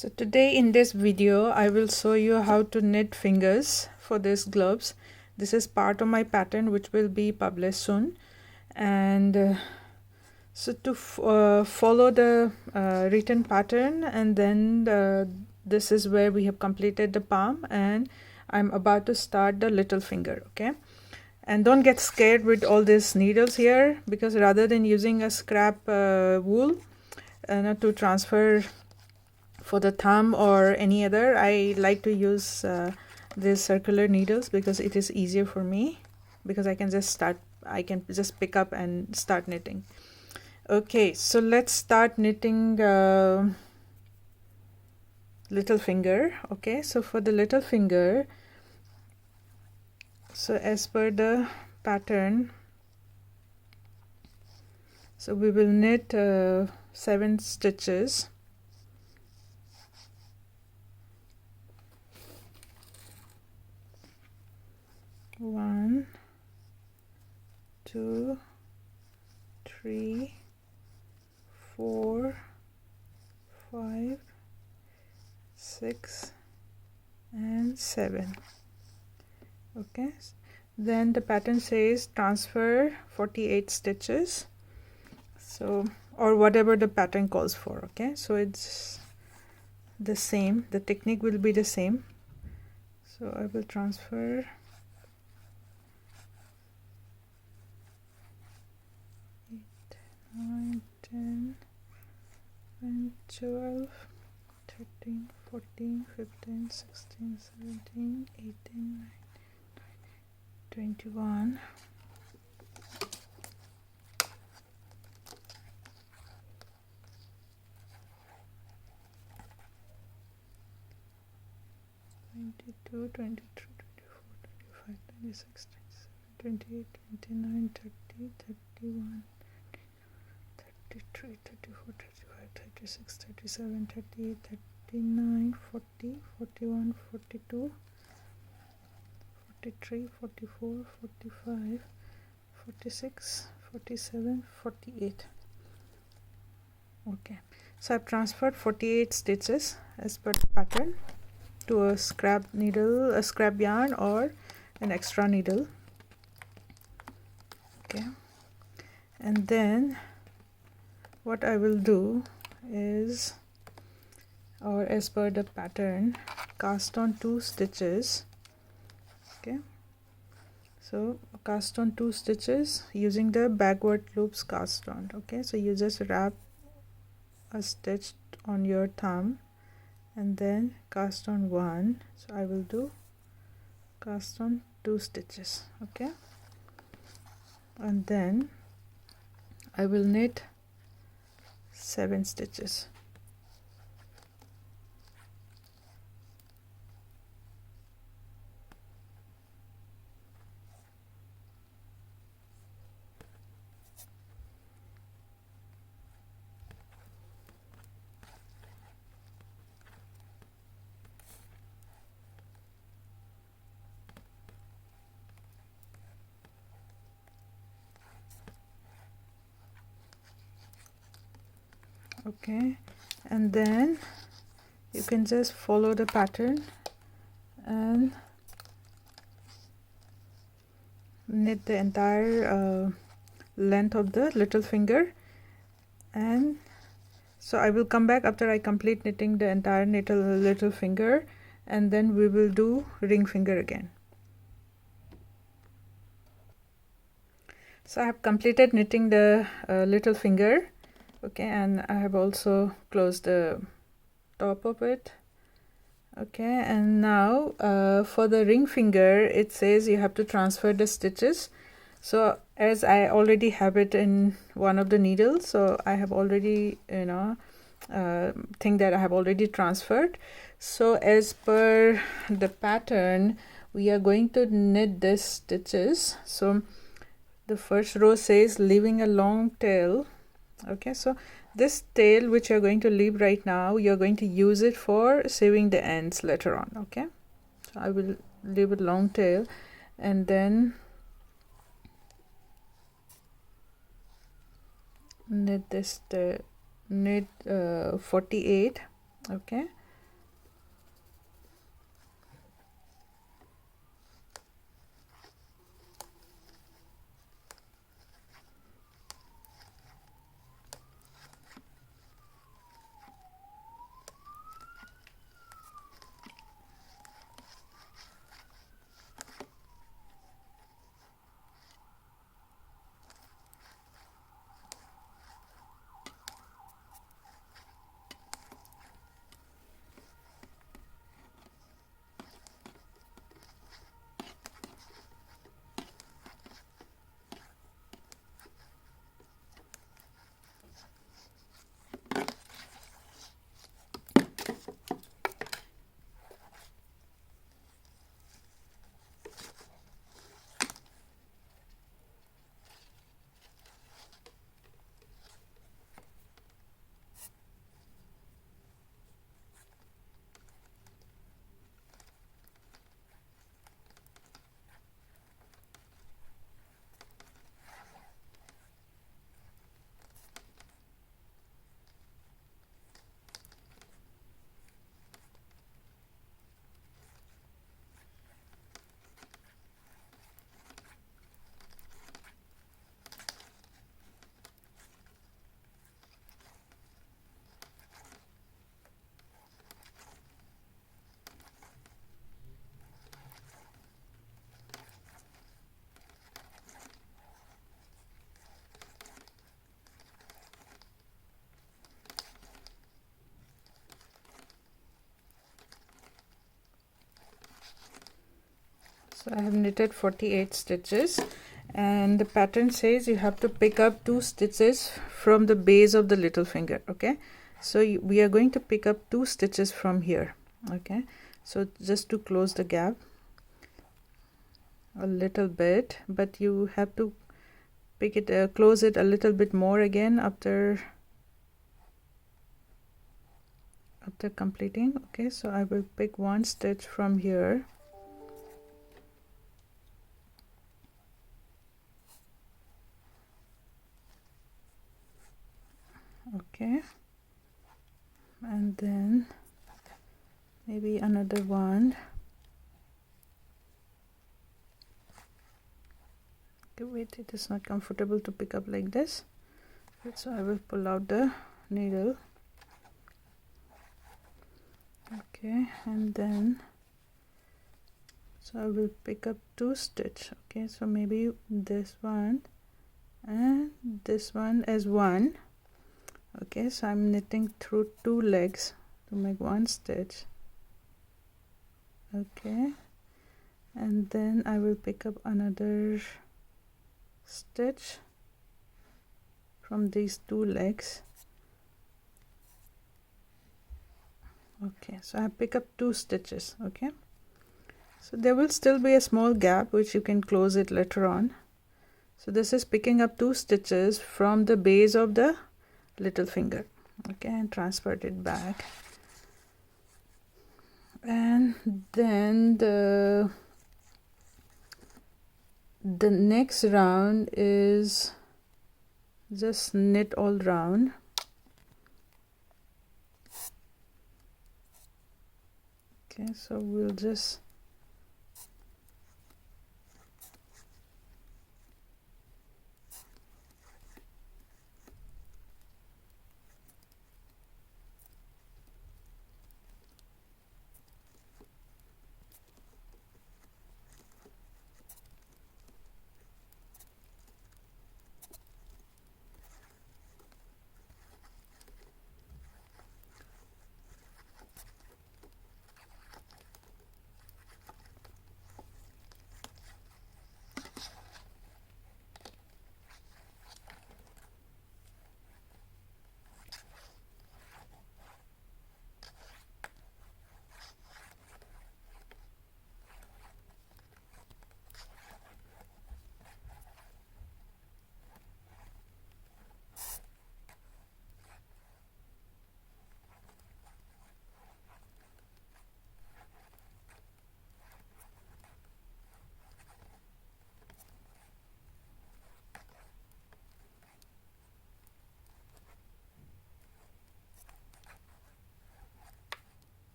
So today in this video I will show you how to knit fingers for these gloves. This is part of my pattern which will be published soon, and so to follow the written pattern, and then this is where we have completed the palm and I'm about to start the little finger. Okay, and don't get scared with all these needles here, because rather than using a scrap wool to transfer for the thumb or any other, I like to use these circular needles because it is easier for me, because I can just pick up and start knitting. Okay, so let's start knitting little finger. Okay, so for the little finger, so as per the pattern, so we will knit 7 stitches. One, 2, 3, 4, 5, 6 and 7. Okay, then the pattern says transfer 48 stitches, so or whatever the pattern calls for. Okay, so it's the same, the technique will be the same. So I will transfer 8, 9, 10, 11, 12, 13, 14, 15, 16, 17, 18, 19, 21. 22, 23, 24, 25, 26, 27, 28, 29, 30, 31, 33, 34, 35, 36, 37, 38, 39, 40, 41, 42, 43, 44, 45, 46, 47, 48. Okay, so I've transferred 48 stitches as per the pattern to a scrap needle, a scrap yarn, or an extra needle. Okay, and then what I will do is, or as per the pattern, cast on 2 stitches. Okay, so cast on 2 stitches using the backward loops cast on. Okay, so you just wrap a stitch on your thumb and then cast on 1. So I will do cast on 2 stitches. Okay, and then I will knit 7 stitches. Okay, and then you can just follow the pattern and knit the entire length of the little finger. And so I will come back after I complete knitting the entire little finger, and then we will do ring finger again. So I have completed knitting the little finger. Okay, and I have also closed the top of it. Okay, and now for the ring finger, it says you have to transfer the stitches. So as I already have it in one of the needles, so I have already think that I have already transferred. So as per the pattern, we are going to knit these stitches. So the first row says leaving a long tail. Okay, so this tail which you're going to leave right now, you're going to use it for sewing the ends later on. Okay, so I will leave a long tail and then knit this knit 48. Okay, So I have knitted 48 stitches, and the pattern says you have to pick up 2 stitches from the base of the little finger. Okay, so we are going to pick up 2 stitches from here. Okay, so just to close the gap a little bit, but you have to pick it close it a little bit more again after completing. Okay, so I will pick 1 stitch from here. Okay, and then maybe another one. Okay, wait, it is not comfortable to pick up like this, so I will pull out the needle. Okay, and then so I will pick up 2 stitch. Okay, so maybe this one and this one as one. Okay, so I'm knitting through 2 legs to make 1 stitch. Okay, and then I will pick up another stitch from these 2 legs. Okay, so I pick up 2 stitches. Okay, so there will still be a small gap which you can close it later on. So this is picking up 2 stitches from the base of the little finger. Okay, and transferred it back, and then the next round is just knit all round. Okay, so we'll just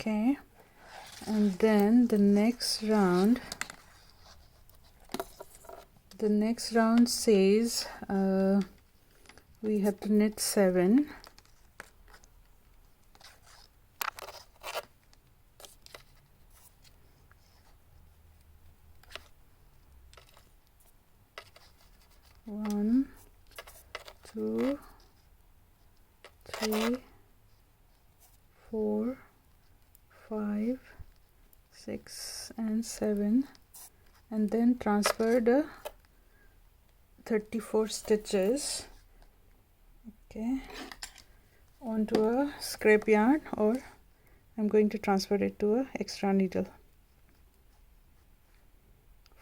okay, and then the next round says we have to knit 7. One, 2, 3, 4, 5, 6 and 7, and then transfer the 34 stitches, okay, onto a scrap yarn, or I'm going to transfer it to a extra needle.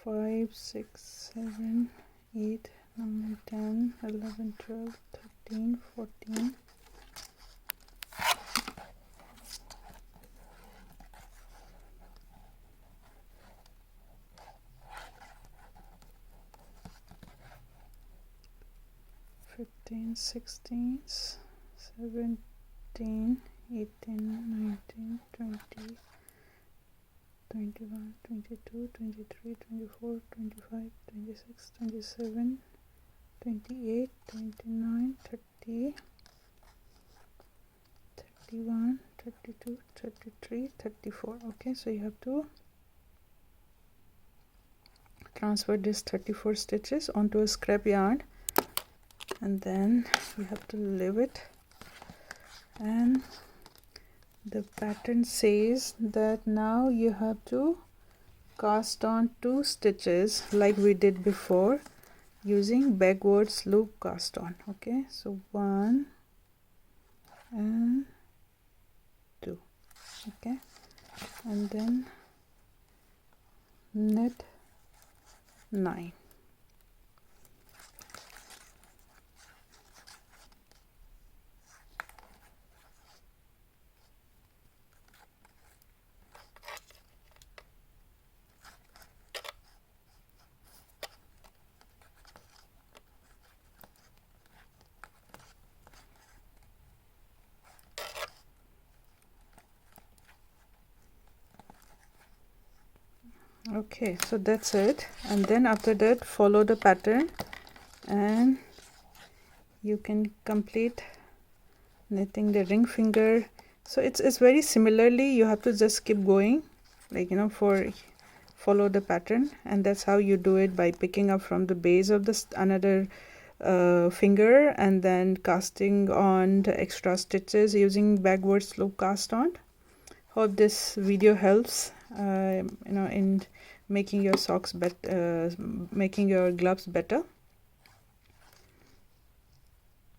5, 6, 7, 8, 9, 10, 11, 12, 13, 14, 15, 16, 17, 18, 19, 20, 21, 22, 23, 24, 25, 26, 27, 28, 29, 30, 31, 32, 33, 34. Okay, so you have to transfer this 34 stitches onto a scrap yarn, and then you have to leave it. And the pattern says that now you have to cast on 2 stitches like we did before using backwards loop cast on. Okay, so 1 and 2. Okay, and then knit 9. Okay, so that's it. And then after that, follow the pattern and you can complete knitting the ring finger. So it's very similarly, you have to just keep going, like, you know, for follow the pattern, and that's how you do it, by picking up from the base of this another finger and then casting on the extra stitches using backwards loop cast on. Hope this video helps you know, in making your socks better, making your gloves better.